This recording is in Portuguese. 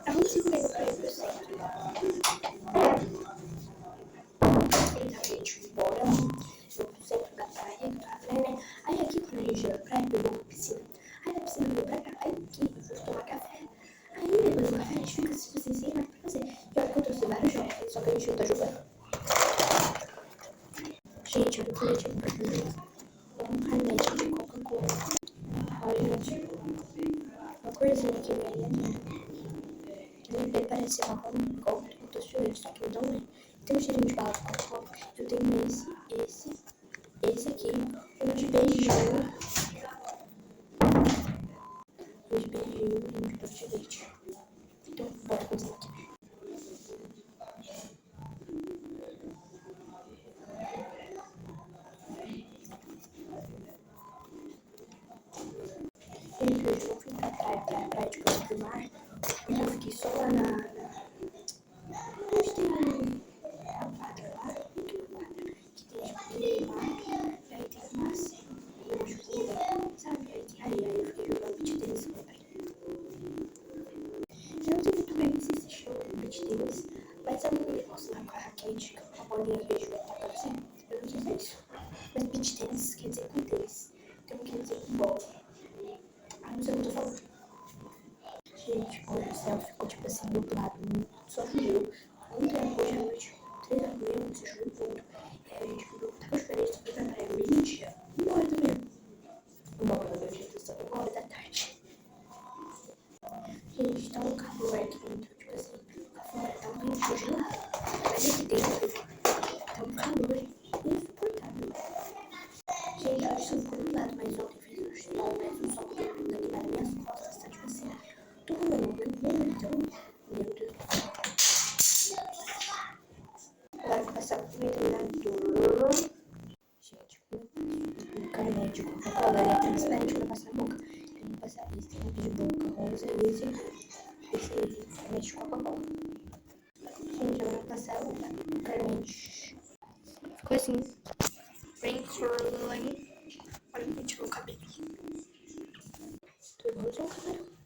Eu não consigo ver pra ele, eu sei. Ele tá quente embora, no centro da praia, do café, né? Aí aqui, quando a gente chega na praia, eu vou pra piscina. Aí na piscina eu vou pra cá, aí aqui eu vou tomar café. Aí depois do café a gente fica assim, sem nada pra fazer. E olha que eu trouxe vários jogos, só que a gente não tá jogando. Gente, eu não falei tipo pra fazer remédio de Coca-Cola. Olha, gente, uma corzinha que vem, ele parece marrom, igual o doce de leite, só que ele não é. Tem um cheirinho de bala de Coca-Cola. Eu tenho esse aqui, um de beijinho, um de beijinho e um de doce de leite. Então, bota a cozinha aqui. Gente, hoje eu fui pra praia de Campo do Mar, e eu fiquei só lá onde tem uma quadra lá, que tem tipo mar, e aí tem umas sabe? Aí tem areia, aí eu fiquei jogando beach tênis com meu pai. Eu não sei muito bem se se chama beach tênis, mas eu não posso lá com a raquete, com a bolinha verde que tá assim, eu não sei se é isso. Mas beach tênis quer dizer com tênis, então quer dizer com bola. Ah, não sei o que eu tô falando. Gente, olha, o céu ficou tipo assim, nublado, só choveu. Ontem hoje à noite, 3 da manhã, você choveu tudo. E aí a gente ficou, tava chovendo, foi pra praia meio-dia, 1 hora da manhã. 1 hora da manhã, 1 hora da tarde. Gente, tá um calor aqui dentro, tipo assim, lá fora tá um vento gelado. Mas aqui dentro tá um calor insuportável. Gente, hoje só ficou nublado, mas ontem fez um sol, mas o sol veio aqui nas minhas costas, tá tipo assim, tô com meu então, meu Deus do céu. Agora vou passar o ventilador. Gente, o carnet de Coca-Cola é transparente pra passar na boca. Eu vou passar esse de boca rosa e esse carnet de Coca-Cola. Gente, agora vou passar o carnet. Ficou assim, bem curly. Olha como tirou o cabelo. Tô igualzinho o cabelo.